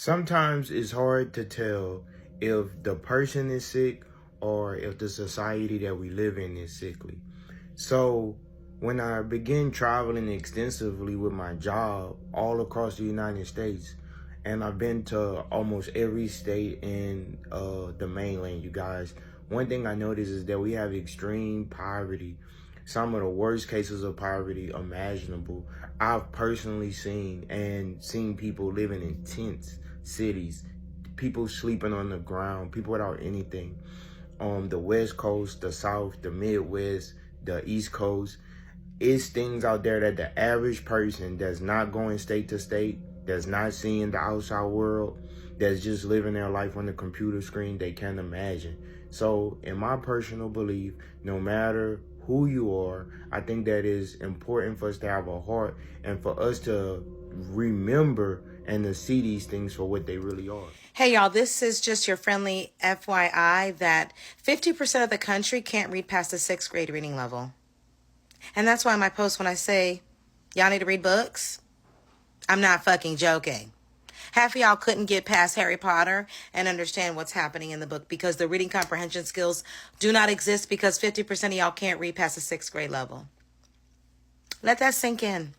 Sometimes it's hard to tell if the person is sick or if the society that we live in is sickly. So when I began traveling extensively with my job all across the United States, and I've been to almost every state in the mainland, you guys, one thing I noticed is that we have extreme poverty, some of the worst cases of poverty imaginable. I've personally seen people living in tents, cities, people sleeping on the ground, people without anything. The West Coast, the South, the Midwest, the East Coast. It's things out there that the average person that's not going state to state, that's not seeing the outside world, that's just living their life on the computer screen, they can't imagine. So in my personal belief, no matter who you are, I think that is important for us to have a heart and for us to remember and to see these things for what they really are. Hey y'all, this is just your friendly FYI that 50% of the country can't read past the 6th grade reading level. And that's why my post when I say, y'all need to read books, I'm not fucking joking. Half of y'all couldn't get past Harry Potter and understand what's happening in the book because the reading comprehension skills do not exist because 50% of y'all can't read past the 6th grade level. Let that sink in.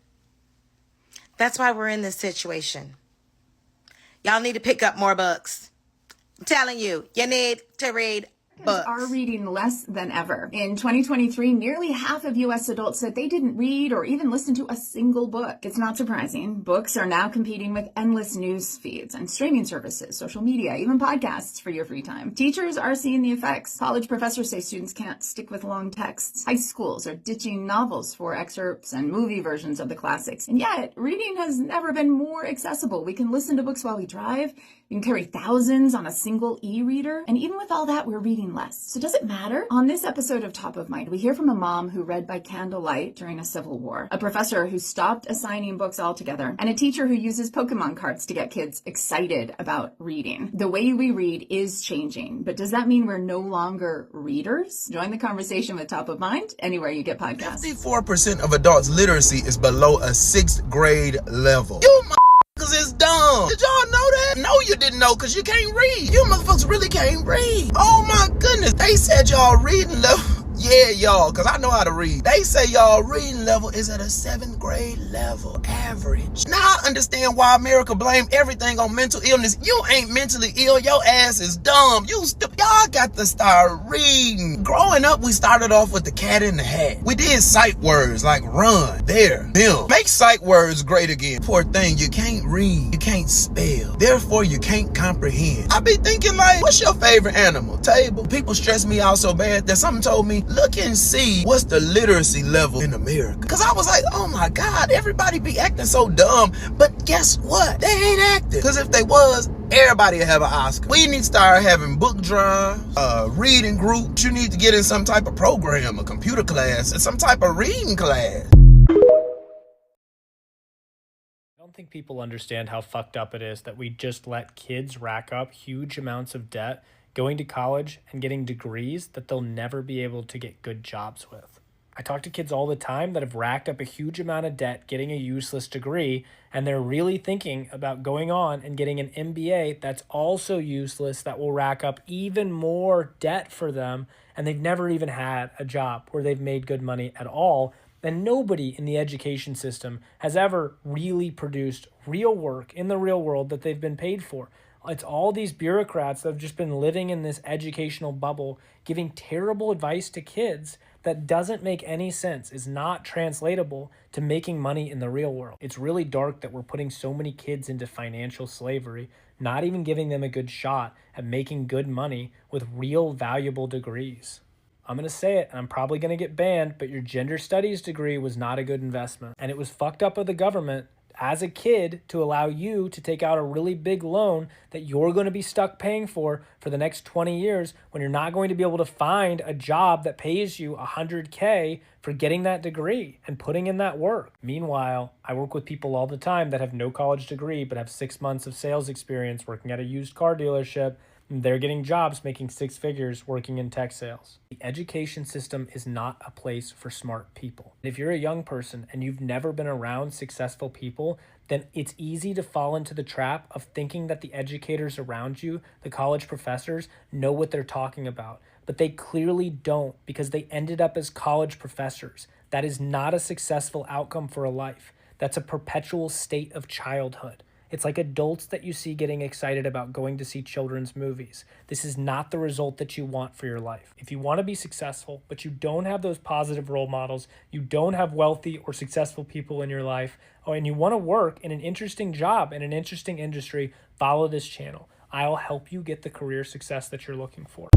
That's why we're in this situation. Y'all need to pick up more books. I'm telling you, you need to read books. Are reading less than ever. In 2023, nearly half of U.S. adults said they didn't read or even listen to a single book. It's not surprising. Books are now competing with endless news feeds and streaming services, social media, even podcasts for your free time. Teachers are seeing the effects. College professors say students can't stick with long texts. High schools are ditching novels for excerpts and movie versions of the classics. And yet, reading has never been more accessible. We can listen to books while we drive. You can carry thousands on a single e-reader. And even with all that, we're reading less. So does it matter? On this episode of Top of Mind, we hear from a mom who read by candlelight during a civil war, a professor who stopped assigning books altogether, and a teacher who uses Pokemon cards to get kids excited about reading. The way we read is changing, but does that mean we're no longer readers? Join the conversation with Top of Mind anywhere you get podcasts. 54% of adults literacy is below a 6th grade level. Cause it's dumb. Did y'all know that? No, you didn't know because you can't read. You motherfuckers really can't read. Oh my goodness. They said y'all reading level. Yeah, y'all, because I know how to read. They say y'all reading level is at a 7th grade level average. Now I understand why America blame everything on mental illness. You ain't mentally ill. Your ass is dumb. Y'all got to start reading. Growing up, we started off with the cat in the hat. We did sight words like run, there, them. Make sight words great again. Poor thing, you can't read. You can't spell. Therefore, you can't comprehend. I be thinking like, what's your favorite animal? Table. People stress me out so bad that something told me, look and see what's the literacy level in America. Because I was like, oh my God, everybody be acting so dumb. But guess what? They ain't acting. Because if they was, everybody would have an Oscar. We need to start having book drives, reading groups. You need to get in some type of program, a computer class, and some type of reading class. I don't think people understand how fucked up it is that we just let kids rack up huge amounts of debt going to college and getting degrees that they'll never be able to get good jobs with. I talk to kids all the time that have racked up a huge amount of debt getting a useless degree, and they're really thinking about going on and getting an MBA that's also useless, that will rack up even more debt for them, and they've never even had a job where they've made good money at all. And nobody in the education system has ever really produced real work in the real world that they've been paid for. It's all these bureaucrats that have just been living in this educational bubble, giving terrible advice to kids that doesn't make any sense, is not translatable to making money in the real world. It's really dark that we're putting so many kids into financial slavery, not even giving them a good shot at making good money with real valuable degrees. I'm going to say it, and I'm probably going to get banned, but your gender studies degree was not a good investment. And it was fucked up of the government as a kid to allow you to take out a really big loan that you're going to be stuck paying for the next 20 years when you're not going to be able to find a job that pays you $100K for getting that degree and putting in that work. Meanwhile, I work with people all the time that have no college degree but have 6 months of sales experience working at a used car dealership, They're getting jobs making 6 figures working in tech sales. The education system is not a place for smart people. If you're a young person and you've never been around successful people, then it's easy to fall into the trap of thinking that the educators around you, the college professors, know what they're talking about. But they clearly don't, because they ended up as college professors. That is not a successful outcome for a life. That's a perpetual state of childhood. It's like adults that you see getting excited about going to see children's movies. This is not the result that you want for your life. If you want to be successful, but you don't have those positive role models, you don't have wealthy or successful people in your life, and you want to work in an interesting job, in an interesting industry, follow this channel. I'll help you get the career success that you're looking for.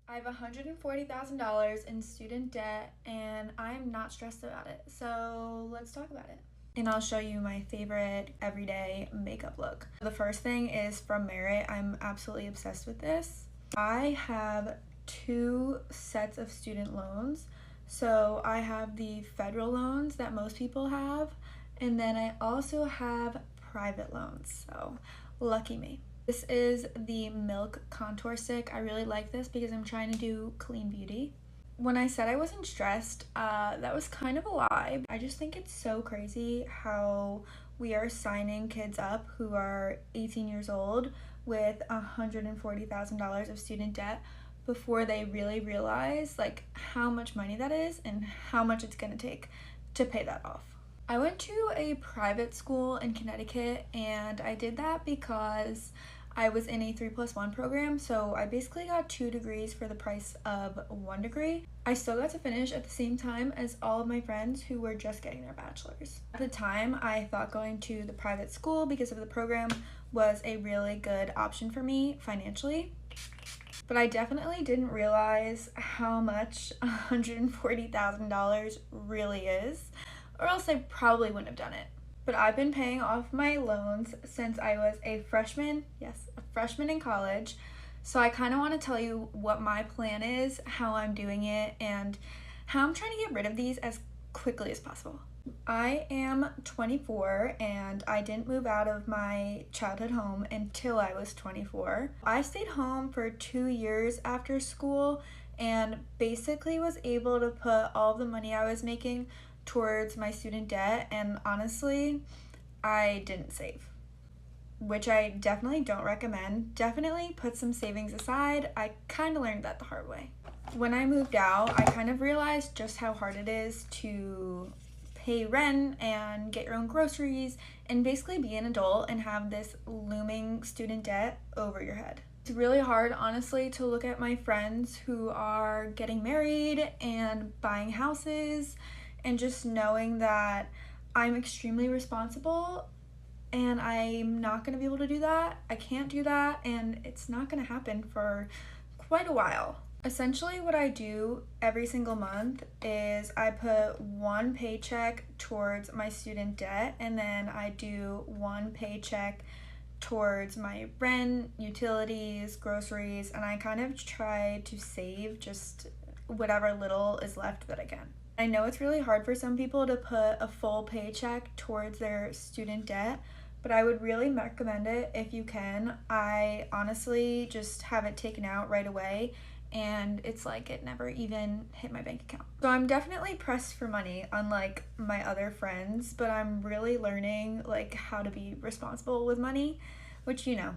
I have $140,000 in student debt and I'm not stressed about it. So let's talk about it. And I'll show you my favorite everyday makeup look. The first thing is from Merit. I'm absolutely obsessed with this. I have 2 sets of student loans. So I have the federal loans that most people have, and then I also have private loans. So lucky me. This is the Milk Contour Stick. I really like this because I'm trying to do clean beauty. When I said I wasn't stressed, that was kind of a lie. I just think it's so crazy how we are signing kids up who are 18 years old with $140,000 of student debt before they really realize like how much money that is and how much it's gonna take to pay that off. I went to a private school in Connecticut, and I did that because I was in a 3+1 program, so I basically got 2 degrees for the price of 1 degree. I still got to finish at the same time as all of my friends who were just getting their bachelor's. At the time, I thought going to the private school because of the program was a really good option for me financially, but I definitely didn't realize how much $140,000 really is, or else I probably wouldn't have done it. But I've been paying off my loans since I was a freshman, yes, a freshman in college. So I kind of want to tell you what my plan is, how I'm doing it, and how I'm trying to get rid of these as quickly as possible. I am 24 and I didn't move out of my childhood home until I was 24. I stayed home for 2 years after school and basically was able to put all of the money I was making towards my student debt, and honestly, I didn't save, which I definitely don't recommend. Definitely put some savings aside. I kind of learned that the hard way. When I moved out, I kind of realized just how hard it is to pay rent and get your own groceries and basically be an adult and have this looming student debt over your head. It's really hard, honestly, to look at my friends who are getting married and buying houses and just knowing that I'm extremely responsible and I'm not going to be able to do that. I can't do that, and it's not going to happen for quite a while. Essentially, what I do every single month is I put 1 paycheck towards my student debt, and then I do 1 paycheck towards my rent, utilities, groceries, and I kind of try to save just whatever little is left that I can. I know it's really hard for some people to put a full paycheck towards their student debt, but I would really recommend it if you can. I honestly just have it taken out right away, and it's like it never even hit my bank account. So I'm definitely pressed for money, unlike my other friends, but I'm really learning like how to be responsible with money, which, you know,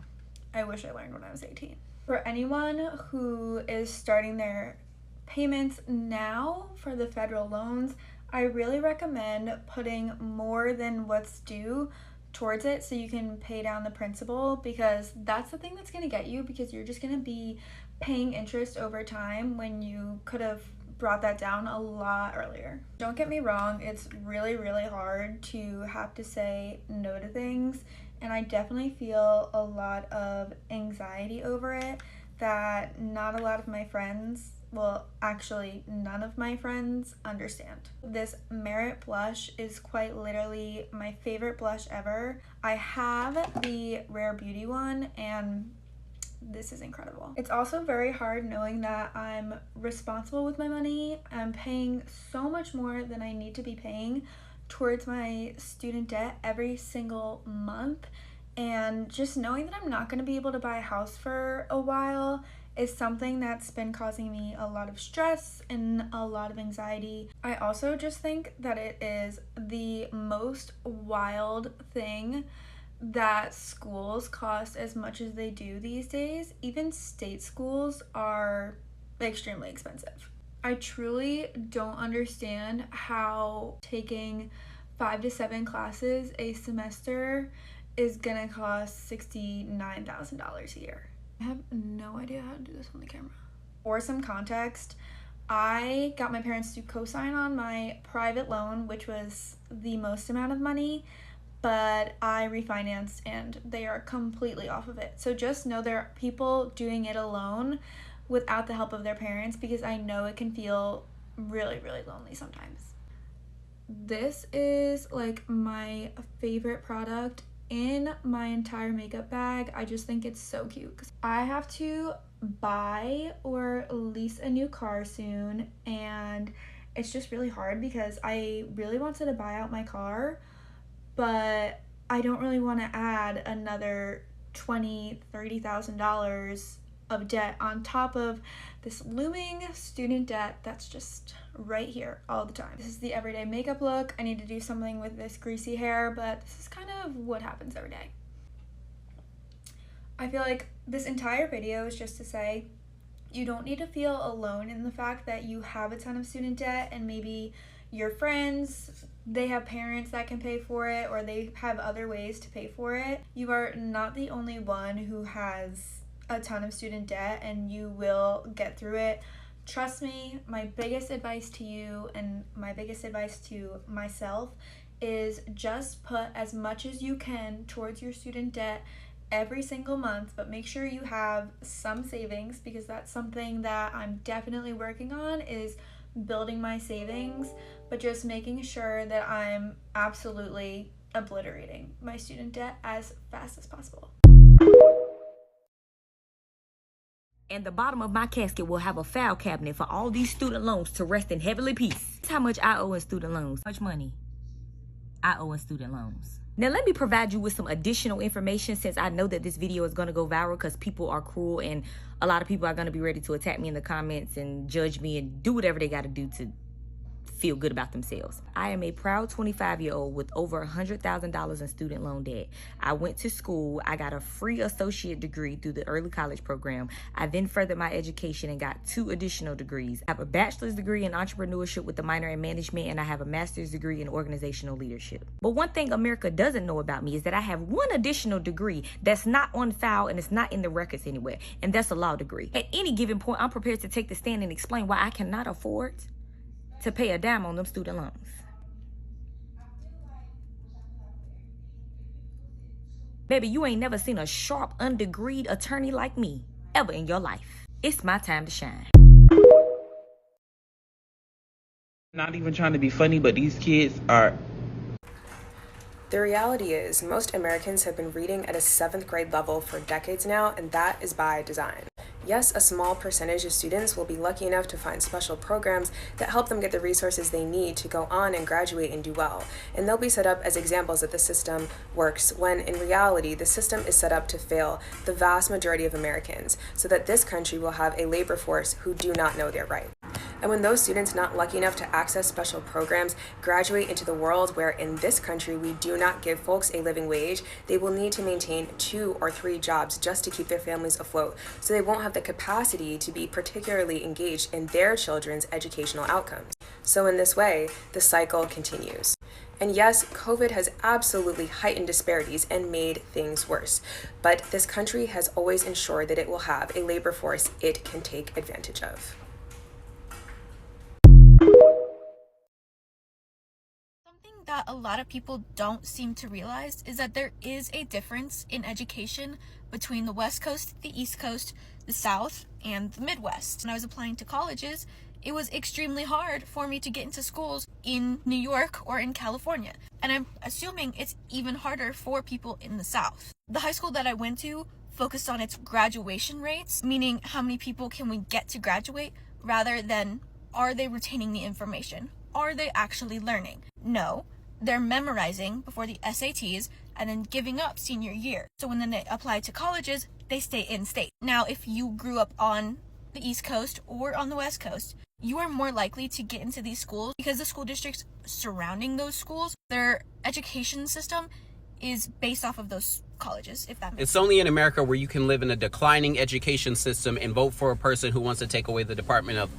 I wish I learned when I was 18. For anyone who is starting their payments now for the federal loans, I really recommend putting more than what's due towards it so you can pay down the principal, because that's the thing that's going to get you, because you're just going to be paying interest over time when you could have brought that down a lot earlier. Don't get me wrong, it's really, really hard to have to say no to things, and I definitely feel a lot of anxiety over it that not a lot of my friends, well, actually none of my friends understand. This Merit blush is quite literally my favorite blush ever. I have the Rare Beauty one, and this is incredible. It's also very hard knowing that I'm responsible with my money. I'm paying so much more than I need to be paying towards my student debt every single month, And just knowing that I'm not going to be able to buy a house for a while is something that's been causing me a lot of stress and a lot of anxiety. I also just think that it is the most wild thing that schools cost as much as they do these days. Even state schools are extremely expensive. I truly don't understand how taking 5 to 7 classes a semester is gonna cost $69,000 a year. I have no idea how to do this on the camera. For some context, I got my parents to co-sign on my private loan, which was the most amount of money, but I refinanced and they are completely off of it. So just know there are people doing it alone without the help of their parents, because I know it can feel really, really lonely sometimes. This is like my favorite product in my entire makeup bag. I just think it's so cute. I have to buy or lease a new car soon, and it's just really hard because I really wanted to buy out my car, but I don't really want to add another $20,000-$30,000 of debt on top of this looming student debt that's just right here all the time. This is the everyday makeup look. I need to do something with this greasy hair, but this is kind of what happens every day. I feel like this entire video is just to say you don't need to feel alone in the fact that you have a ton of student debt, and maybe your friends, they have parents that can pay for it, or they have other ways to pay for it. You are not the only one who has a ton of student debt, and you will get through it. Trust me. My biggest advice to you and my biggest advice to myself is just put as much as you can towards your student debt every single month, but make sure you have some savings, because that's something that I'm definitely working on, is building my savings, but just making sure that I'm absolutely obliterating my student debt as fast as possible. And the bottom of my casket will have a file cabinet for all these student loans to rest in heavenly peace. That's how much I owe in student loans. How much money I owe in student loans. Now let me provide you with some additional information, since I know that this video is going to go viral because people are cruel and a lot of people are going to be ready to attack me in the comments and judge me and do whatever they got to do to feel good about themselves. I am a proud 25-year-old with over $100,000 in student loan debt. I went to school. I got a free associate degree through the early college program. I then furthered my education and got 2 additional degrees. I have a bachelor's degree in entrepreneurship with a minor in management, and I have a master's degree in organizational leadership. But one thing America doesn't know about me is that I have 1 additional degree that's not on file and it's not in the records anywhere, and that's a law degree. At any given point, I'm prepared to take the stand and explain why I cannot afford to pay a dime on them student loans. Baby, you ain't never seen a sharp, undegreed attorney like me ever in your life. It's my time to shine. Not even trying to be funny, but these kids are... The reality is, most Americans have been reading at a 7th grade level for decades now, and that is by design. Yes, a small percentage of students will be lucky enough to find special programs that help them get the resources they need to go on and graduate and do well. And they'll be set up as examples that the system works, when in reality, the system is set up to fail the vast majority of Americans, so that this country will have a labor force who do not know their rights. And when those students not lucky enough to access special programs graduate into the world where in this country we do not give folks a living wage, they will need to maintain 2 or 3 jobs just to keep their families afloat, so they won't have the capacity to be particularly engaged in their children's educational outcomes. So in this way, the cycle continues. And yes, COVID has absolutely heightened disparities and made things worse, but this country has always ensured that it will have a labor force it can take advantage of. That a lot of people don't seem to realize is that there is a difference in education between the West Coast, the East Coast, the South, and the Midwest. When I was applying to colleges, it was extremely hard for me to get into schools in New York or in California. And I'm assuming it's even harder for people in the South. The high school that I went to focused on its graduation rates, meaning how many people can we get to graduate, rather than are they retaining the information? Are they actually learning? No. They're memorizing before the SATs, and then giving up senior year. So when then they apply to colleges, they stay in state. Now, if you grew up on the East Coast or on the West Coast, you are more likely to get into these schools because the school districts surrounding those schools, their education system is based off of those colleges, if that makes sense. It's only in America where you can live in a declining education system and vote for a person who wants to take away the Department of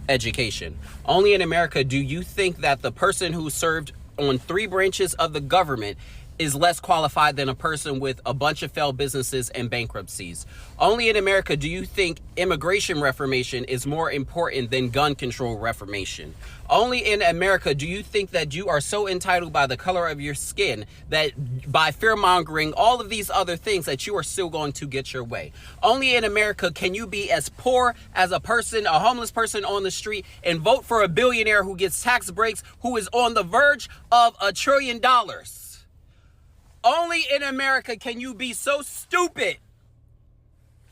Education. Only in America do you think that the person who served on 3 branches of the government is less qualified than a person with a bunch of failed businesses and bankruptcies. Only in America do you think immigration reformation is more important than gun control reformation. Only in America do you think that you are so entitled by the color of your skin that by fear-mongering all of these other things that you are still going to get your way. Only in America can you be as poor as a homeless person on the street, and vote for a billionaire who gets tax breaks, who is on the verge of $1 trillion. Only in America can you be so stupid,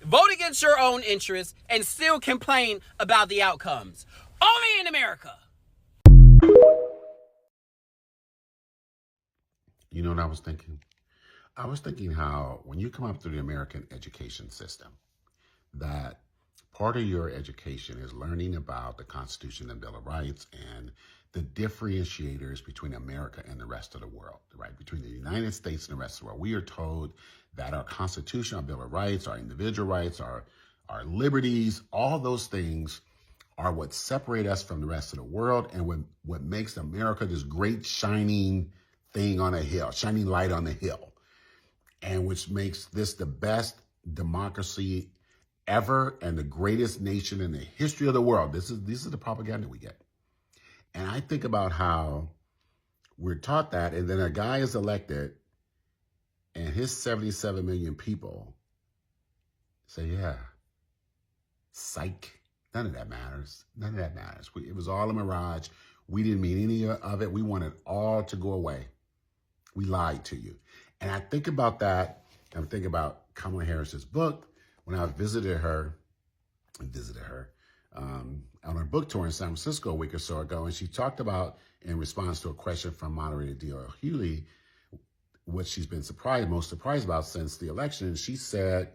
vote against your own interests, and still complain about the outcomes. Only in America. You know what I was thinking? I was thinking how when you come up through the American education system, that part of your education is learning about the Constitution and Bill of Rights and the differentiators between America and the rest of the world, right? Between the United States and the rest of the world. We are told that our Constitution, our Bill of Rights, our individual rights, our liberties, all those things are what separate us from the rest of the world and what makes America this great shining thing on a hill, shining light on the hill, and which makes this the best democracy ever and the greatest nation in the history of the world. This is the propaganda we get. And I think about how we're taught that, and then a guy is elected and his 77 million people say, yeah, psych, none of that matters. None of that matters. It was all a mirage. We didn't mean any of it. We wanted all to go away. We lied to you. And I think about that. I'm thinking about Kamala Harris's book. When I visited her on her book tour in San Francisco a week or so ago, and she talked about, in response to a question from moderator D.L. Hughley, what she's been most surprised about since the election. She said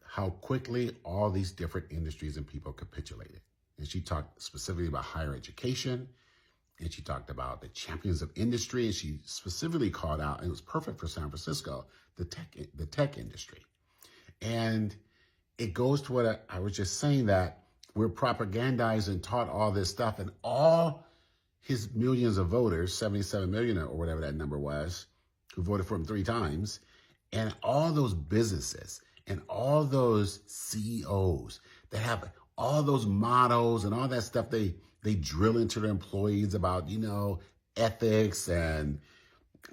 how quickly all these different industries and people capitulated. And she talked specifically about higher education, and she talked about the champions of industry, and she specifically called out, and it was perfect for San Francisco, the tech industry. And it goes to what I was just saying, that we're propagandized and taught all this stuff, and all his millions of voters, 77 million or whatever that number was, who voted for him 3 times, and all those businesses and all those CEOs that have all those mottos and all that stuff they drill into their employees about, ethics and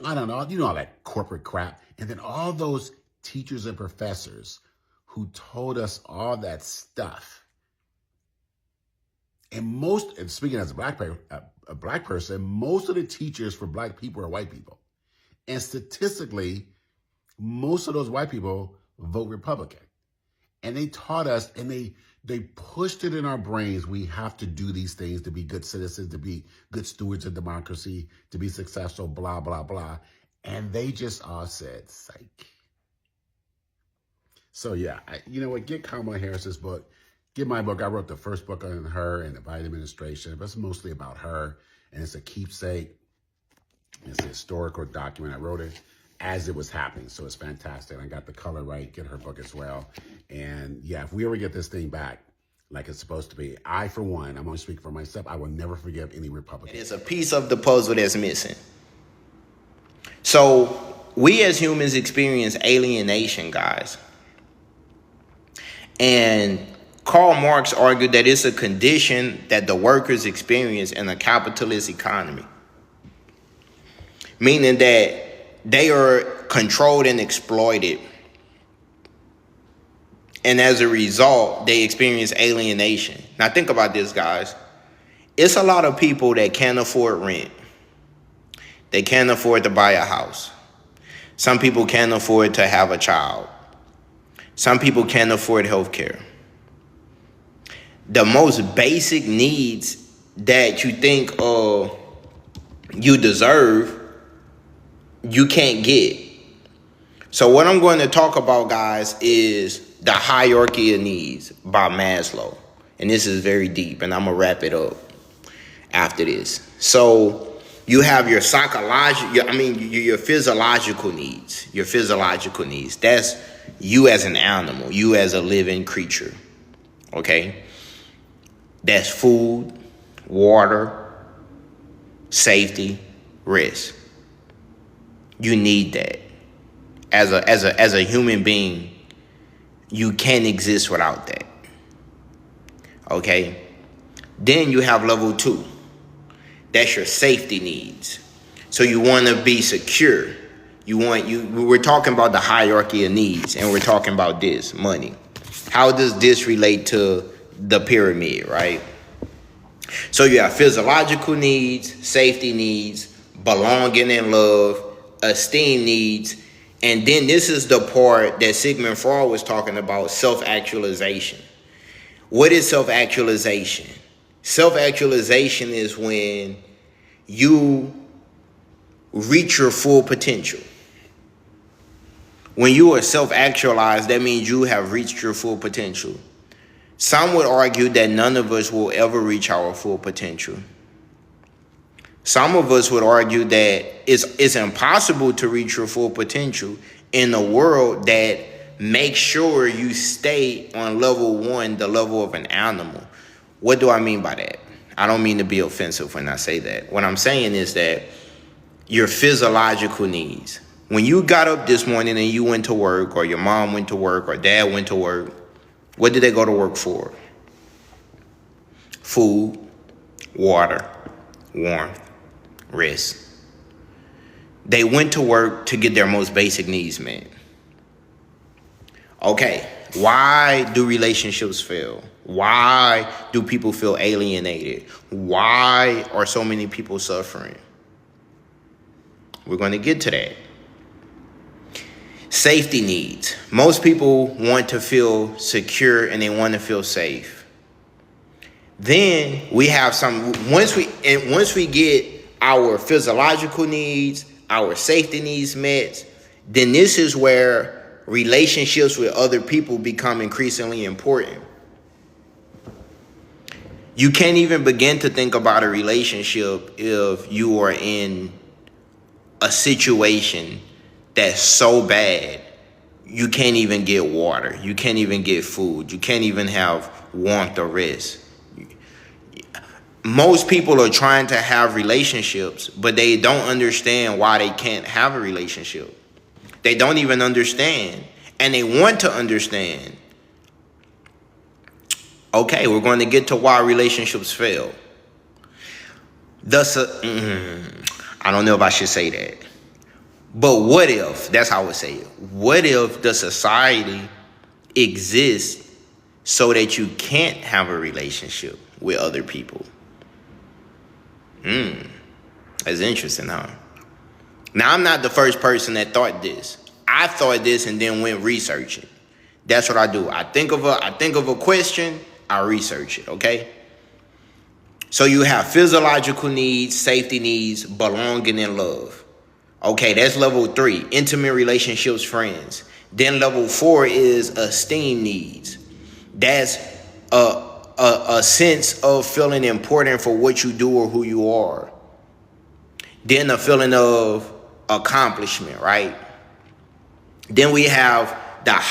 I don't know, all that corporate crap. And then all those teachers and professors who told us all that stuff. And speaking as a black person, most of the teachers for black people are white people. And statistically, most of those white people vote Republican. And they taught us, and they pushed it in our brains, we have to do these things to be good citizens, to be good stewards of democracy, to be successful, blah, blah, blah. And they just all said, psych. So yeah, you know what, get Kamala Harris's book. Get my book. I wrote the first book on her and the Biden administration, but it's mostly about her, and it's a keepsake. It's a historical document. I wrote it as it was happening, so it's fantastic. I got the color right. Get her book as well. And yeah, if we ever get this thing back like it's supposed to be, I, for one, I'm going to speak for myself, I will never forgive any Republican. It's a piece of the puzzle that's missing. So we as humans experience alienation, guys. And Karl Marx argued that it's a condition that the workers experience in a capitalist economy, meaning that they are controlled and exploited. And as a result, they experience alienation. Now think about this, guys. It's a lot of people that can't afford rent. They can't afford to buy a house. Some people can't afford to have a child. Some people can't afford health care. The most basic needs that you think you deserve you can't get. So what I'm going to talk about, guys, is the hierarchy of needs by Maslow. And this is very deep, and I'm going to wrap it up after this. So you have your your physiological needs. Your physiological needs. That's you as an animal, you as a living creature. Okay? That's food, water, safety, rest. You need that. As a human being, you can't exist without that. Okay? Then you have level 2. That's your safety needs. So you want to be secure. We're talking about the hierarchy of needs, and we're talking about this, money. How does this relate to the pyramid, right? So you have physiological needs, safety needs, belonging and love, esteem needs, and then this is the part that Sigmund Freud was talking about, self-actualization. What is self-actualization? Self-actualization is when you reach your full potential. When you are self-actualized, that means you have reached your full potential. Some would argue that none of us will ever reach our full potential. Some of us would argue that it's impossible to reach your full potential in a world that makes sure you stay on level 1, the level of an animal. What do I mean by that? I don't mean to be offensive when I say that. What I'm saying is that your physiological needs. When you got up this morning and you went to work, or your mom went to work, or dad went to work, what did they go to work for? Food, water, warmth, rest. They went to work to get their most basic needs met. Okay, why do relationships fail? Why do people feel alienated? Why are so many people suffering? We're going to get to that. Safety needs. Most people want to feel secure and they want to feel safe. Then we have once we get our physiological needs, our safety needs met, then this is where relationships with other people become increasingly important. You can't even begin to think about a relationship if you are in a situation that's so bad you can't even get water, you can't even get food, you can't even have warmth or rest. Most people are trying to have relationships, but they don't understand why they can't have a relationship. They don't even understand, and they want to understand. Okay, we're going to get to why relationships fail. I don't know if I should say that. But what if, that's how I would say it. What if the society exists so that you can't have a relationship with other people? That's interesting, huh? Now, I'm not the first person that thought this. I thought this and then went researching. That's what I do. I think of a question, I research it, okay? So you have physiological needs, safety needs, belonging, and love. Okay, that's level 3, intimate relationships, friends. Then level 4 is esteem needs. That's a sense of feeling important for what you do or who you are. Then a feeling of accomplishment, right? Then we have the high